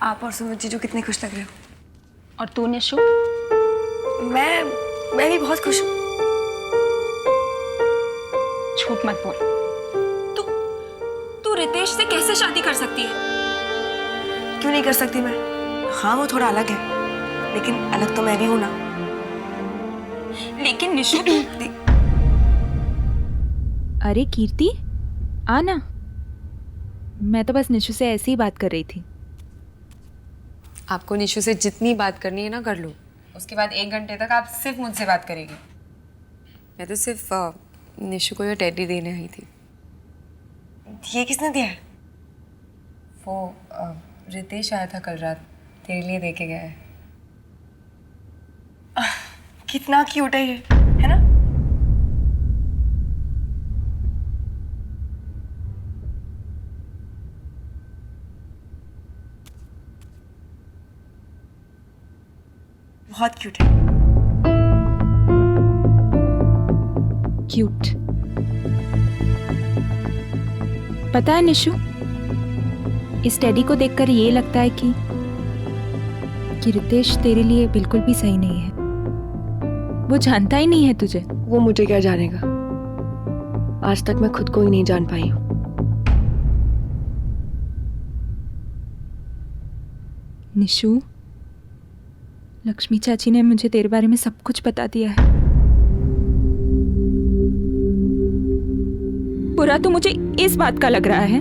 आप और सुमित जीजू कितने खुश लग रहे हो। और तू निशु? मैं भी बहुत खुश हूँ। झूठ मत बोल। तू रितेश से कैसे शादी कर सकती है? क्यों नहीं कर सकती मैं? हाँ वो थोड़ा अलग है, लेकिन अलग तो मैं भी हूँ ना। लेकिन निशु अरे कीर्ति, आ ना। मैं तो बस निशु से ऐसे ही बात कर रही थी। आपको निशु से जितनी बात करनी है ना कर लो। उसके बाद 1 घंटे तक आप सिर्फ मुझसे बात करेंगे। मैं तो सिर्फ निशु को ये टेडी देने आई थी। ये किसने दिया है? वो रितेश आया था कल रात, तेरे लिए दे के गया है। कितना क्यूट है ये, है ना? बहुत क्यूट है। क्यूट। पता है निशु, इस टेडी को देखकर ये लगता है कि रितेश तेरे लिए बिल्कुल भी सही नहीं है। वो जानता ही नहीं है तुझे। वो मुझे क्या जानेगा? आज तक मैं खुद को ही नहीं जान पाई हूँ। निशु, लक्ष्मी चाची ने मुझे तेरे बारे में सब कुछ बता दिया है। बुरा तो मुझे इस बात का लग रहा है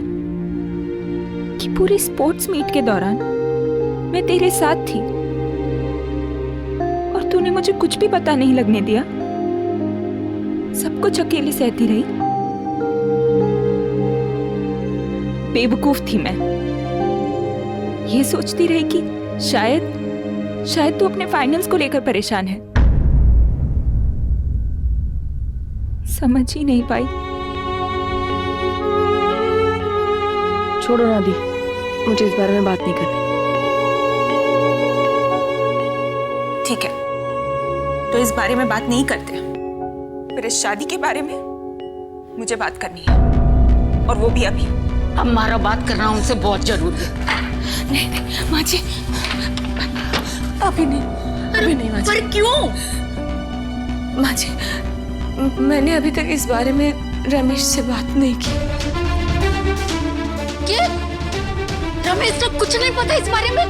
कि पूरी स्पोर्ट्स मीट के दौरान मैं तेरे साथ थी और तूने मुझे कुछ भी पता नहीं लगने दिया। सब कुछ अकेली सहती रही। बेवकूफ थी मैं। ये सोचती रही कि शायद तू अपने फाइनल्स को लेकर परेशान है। समझ ही नहीं पाई। छोड़ो ना दी, मुझे इस बारे में बात नहीं करनी। ठीक है, तो इस बारे में बात नहीं करते, फिर इस शादी के बारे में मुझे बात करनी है, और वो भी अभी। हमारा बात करना उनसे बहुत जरूरी है। नहीं माँ जी, अभी नहीं माँ जी। पर क्यों? माँ जी, मैंने अभी तक इस बारे में रमेश से बात नहीं की। क्या? रमेश को कुछ नहीं पता इस बारे में?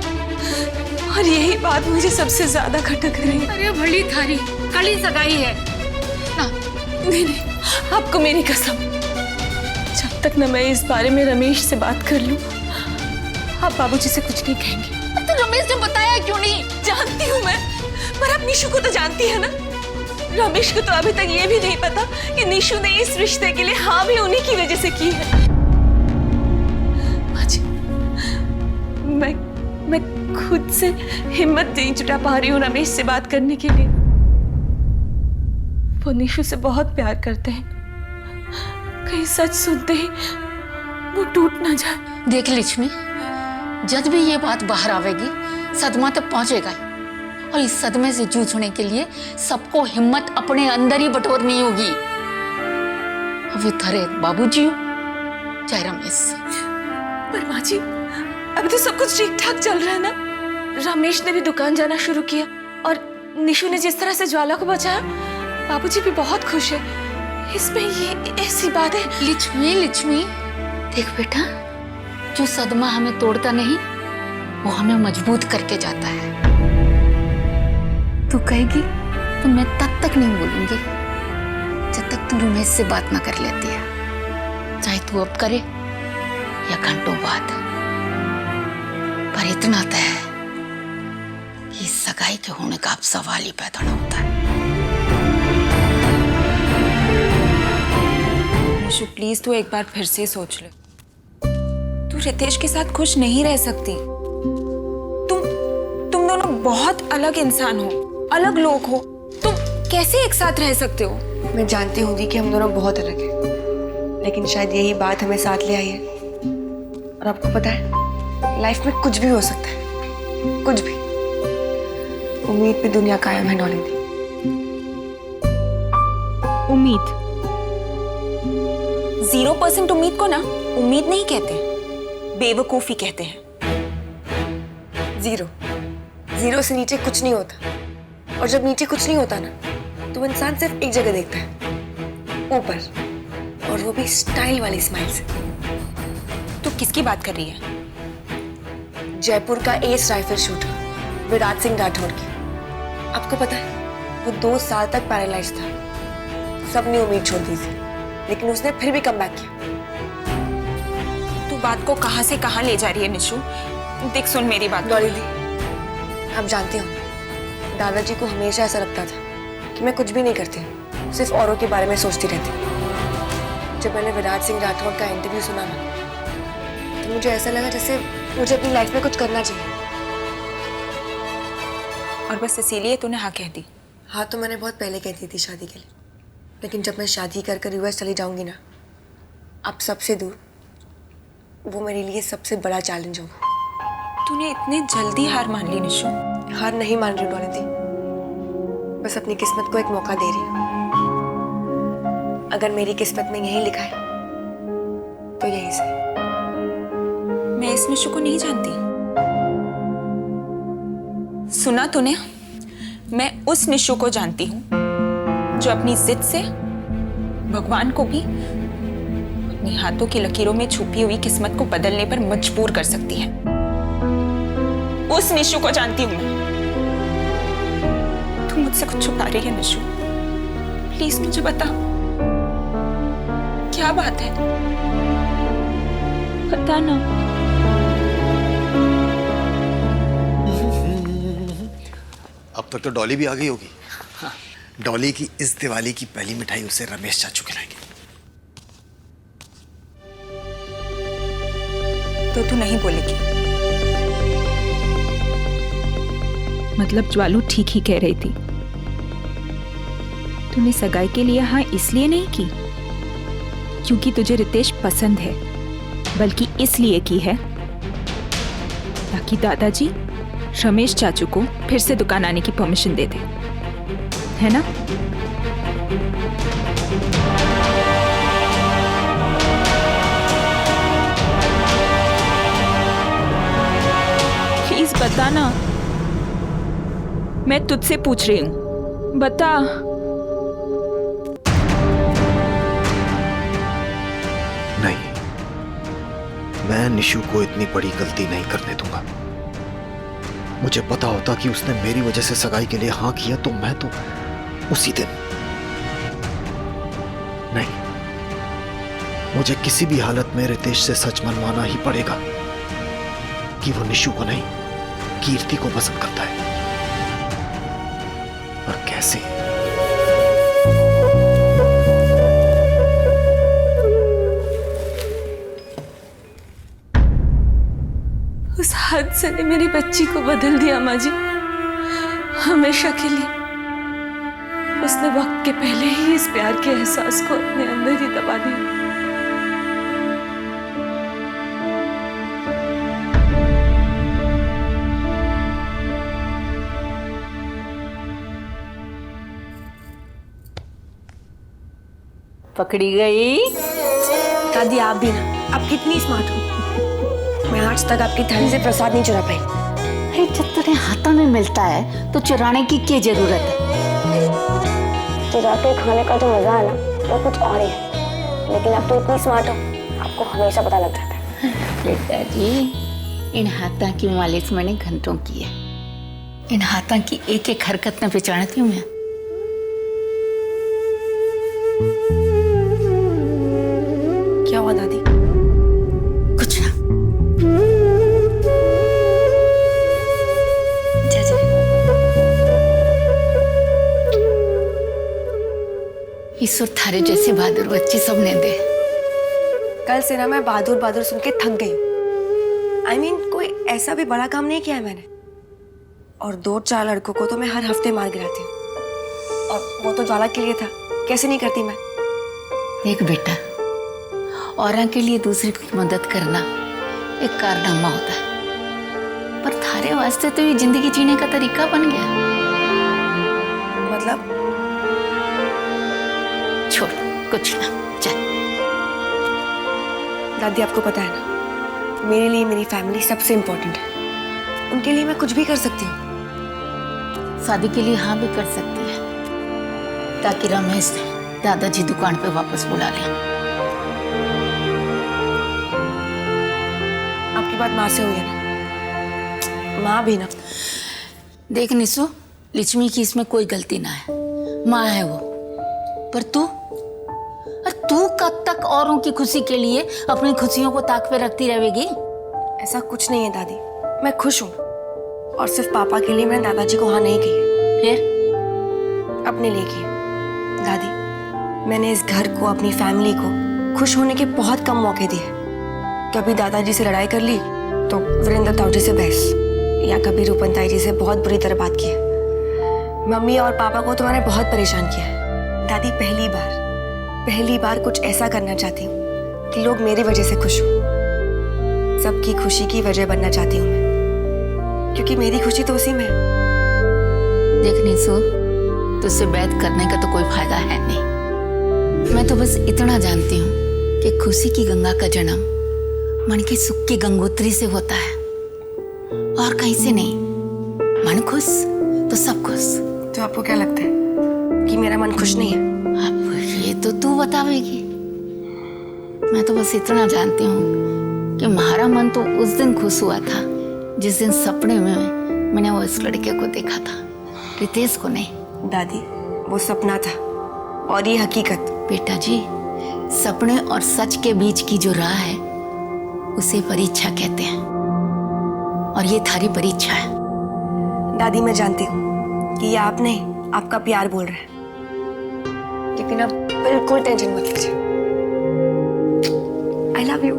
और यही बात मुझे सबसे ज्यादा खटक रही है। अरे भली थारी कली सगाई है ना। नहीं, आपको मेरी कसम, जब तक न मैं इस बारे में रमेश से बात कर लूं, आप बाबूजी से कुछ नहीं कहेंगे। तो रमेश ने बताया क्यों नहीं? जानती हूँ मैं, पर आप निशु को तो जानती है ना। रमेश को तो अभी तक ये भी नहीं पता कि निशु ने इस रिश्ते के लिए हाँ भी उन्हीं की वजह से की है। मैं खुद से हिम्मत नहीं जुटा पा रही हूँ रमेश से बात करने के लिए। वो निशु से बहुत प्यार करते हैं, कहीं सच सुनते ही वो टूट ना जाए। देख लक्ष्मी, जब भी ये बात बाहर आवेगी सदमा तक पहुंचेगा, और इस सदमे से जूझने के लिए सबको हिम्मत अपने अंदर ही बटोरनी होगी। अभी थरे बाबूजी हो चाहे रमेश। पर माँ जी, अभी तो सब कुछ ठीक ठाक चल रहा है ना। रमेश ने भी दुकान जाना शुरू किया, और निशु ने जिस तरह से ज्वाला को बचाया, बाबूजी भी बहुत खुश है। इसमें ये ऐसी बात है। लक्ष्मी देख बेटा, जो सदमा हमें तोड़ता नहीं वो हमें मजबूत करके जाता है। तू कहेगी तो मैं तब तक नहीं बोलूंगी जब तक तू रमेश से बात ना कर लेती है, चाहे तू अब करे या घंटों बाद। पर इतना तय है कि इस सगाई के होने का अब सवाल ही पैदा न होता है। निशु प्लीज तू एक बार फिर से सोच ले। तू रितेश के साथ खुश नहीं रह सकती। तुम दोनों बहुत अलग इंसान हो, अलग लोग हो। तुम कैसे एक साथ रह सकते हो? मैं जानती हूँ दी कि हम दोनों बहुत अलग हैं, लेकिन शायद यही बात हमें साथ ले आई है। और आपको पता है, लाइफ में कुछ भी हो सकता है, कुछ भी। उम्मीद पे दुनिया कायम है नौलिंदी। उम्मीद? 0% उम्मीद को ना उम्मीद नहीं कहते, बेवकूफी कहते हैं। जीरो। जीरो से नीचे कुछ नहीं होता, और जब नीचे कुछ नहीं होता ना तो इंसान सिर्फ एक जगह देखता है, ऊपर, और वो भी स्टाइल वाली स्माइल से। तू किसकी बात कर रही है? जयपुर का S rifle shooter Virat Singh Rathore की। आपको पता है वो 2 साल तक पैरालाइज था। सबने उम्मीद छोड़ दी थी, लेकिन उसने फिर भी कमबैक किया। तू बात को कहां से कहां ले जा रही है निशु? देख सुन मेरी बात। डॉली दी, आप जानते हो दादाजी को हमेशा ऐसा लगता था कि मैं कुछ भी नहीं करती, सिर्फ औरों के बारे में सोचती रहती। जब मैंने विराट सिंह राठौर का इंटरव्यू सुना ना, तो मुझे ऐसा लगा जैसे मुझे अपनी लाइफ में कुछ करना चाहिए। और बस इसीलिए तूने हाँ कह दी? हाँ तो मैंने बहुत पहले कह दी थी शादी के लिए, लेकिन जब मैं शादी कर कर यूएस चली जाऊंगी ना, आप सबसे दूर, वो मेरे लिए सबसे बड़ा चैलेंज होगा। तूने इतने जल्दी हार मान ली निशु? हार नहीं मान रही डॉली दी, बस अपनी किस्मत को एक मौका दे रही हूँ। अगर मेरी किस्मत में यही लिखा है तो यही से। मैं इस निशु को नहीं जानती। सुना तूने? मैं उस निशु को जानती हूँ जो अपनी जिद से भगवान को भी अपनी हाथों की लकीरों में छुपी हुई किस्मत को बदलने पर मजबूर कर सकती है। उस निशु को जानती हूँ मैं। तू मुझसे कुछ छुपा रही है निशु? प्लीज मुझे बता, क्या बात है? पता ना। अब तक तो डॉली भी आ गई होगी। हाँ। डॉली की इस दिवाली की पहली मिठाई उसे रमेश चाचू खिलाएंगे। तो तू नहीं बोलेगी? मतलब ज्वालू ठीक ही कह रही थी। तूने सगाई के लिए हाँ इसलिए नहीं की क्योंकि तुझे रितेश पसंद है, बल्कि इसलिए की है ताकि दादाजी रमेश चाचू को फिर से दुकान आने की परमिशन दे दे, है ना? प्लीज बता ना, मैं तुझसे पूछ रही हूं, बता। नहीं, मैं निशु को इतनी बड़ी गलती नहीं करने दूंगा। मुझे पता होता कि उसने मेरी वजह से सगाई के लिए हाँ किया तो मैं तो उसी दिन नहीं, मुझे किसी भी हालत में रितेश से सच मनवाना ही पड़ेगा कि वो निशु को नहीं, कीर्ति को पसंद करता है। और कैसे? उस हादसे ने मेरी बच्ची को बदल दिया माँ जी, हमेशा के लिए। उसने वक्त के पहले ही इस प्यार के एहसास को अपने अंदर ही दबा दिया। पकड़ी गई। दादी आप भी ना, आप कितनी स्मार्ट हो। मैं आज तक आपकी थाली से प्रसाद नहीं चुरा पाई। अरे जब तुझे हाथों में मिलता है तो चुराने की क्या जरूरत है? चुरा के खाने का जो मजा है ना, वो कुछ और ही है। लेकिन आप तो इतनी स्मार्ट हो, आपको हमेशा पता लग जाता है। बेटा जी, इन हाथों की मालिश मैंने घंटों की है। इन हाथों की एक एक हरकत में पहचानती हूँ मैं। क्या हुआ दादी? कुछ ना। ईश्वर थारे जैसे बहादुर बच्चे सबने दे। कल से ना मैं बहादुर बहादुर सुन के थक गई। I mean, कोई ऐसा भी बड़ा काम नहीं किया है मैंने। और 2-4 लड़कों को तो मैं हर हफ्ते मार गिराती हूँ। और वो तो ज्वाला के लिए था, कैसे नहीं करती मैं। देख बेटा, औरों के लिए दूसरे की मदद करना एक कारनामा होता है, पर थारे वास्ते तो ये जिंदगी जीने का तरीका बन गया। मतलब? छोड़, कुछ ना, चल। दादी आपको पता है ना, मेरे लिए मेरी फैमिली सबसे इम्पोर्टेंट है। उनके लिए मैं कुछ भी कर सकती हूँ। शादी के लिए हाँ भी कर सकती है, ताकि रमेश दादाजी दुकान पे वापस बुला लें। आपकी बात माँ से हुई है ना? माँ भी ना। देख निशु, लक्ष्मी की इसमें कोई गलती ना है, माँ है वो। पर तू कब तक औरों की खुशी के लिए अपनी खुशियों को ताक पे रखती रहेगी? ऐसा कुछ नहीं है दादी, मैं खुश हूँ। और सिर्फ पापा के लिए मैंने दादाजी को हाँ नहीं की है। फिर अपने लिए की है। दादी, मैंने इस घर को, अपनी फैमिली को खुश होने के बहुत कम मौके दिए। कभी दादाजी से लड़ाई कर ली तो वीरेंद्र ताऊ जी से बहस, या कभी रूपन ताई जी से बहुत बुरी तरह बात की है। मम्मी और पापा को तो मैंने बहुत परेशान किया है। दादी, पहली बार कुछ ऐसा करना चाहती हूँ कि लोग मेरी वजह से खुश हों। सबकी खुशी की वजह बनना चाहती हूँ मैं, क्योंकि मेरी खुशी तो उसी में है। देख निशु, तुझसे बैत करने का तो कोई फायदा है नहीं। मैं तो बस इतना जानती हूँ कि खुशी की गंगा का जन्म मन के सुख की गंगोत्री से होता है, और कहीं से नहीं। मन खुश तो सब खुश। तो आपको क्या लगता है कि मेरा मन खुश नहीं है? अब ये तो तू बतावेगी। मैं तो बस इतना जानती हूँ कि हमारा मन तो उस दिन खुश हुआ था जिस दिन सपने में मैंने वो इस लड़के को देखा था, रितेश को नहीं। दादी, वो सपना था और ये हकीकत। बेटा जी, सपने और सच के बीच की जो राह है उसे परीक्षा कहते हैं, और ये थारी परीक्षा है। दादी, मैं जानती हूँ कि ये आप नहीं, आपका प्यार बोल रहा है, लेकिन आप बिल्कुल टेंशन मत लीजिए। I love you.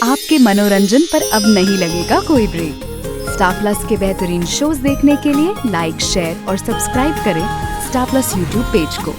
आपके मनोरंजन पर अब नहीं लगेगा कोई ब्रेक। स्टार प्लस के बेहतरीन शोज देखने के लिए लाइक, शेयर और सब्सक्राइब करें स्टार प्लस यूट्यूब पेज को।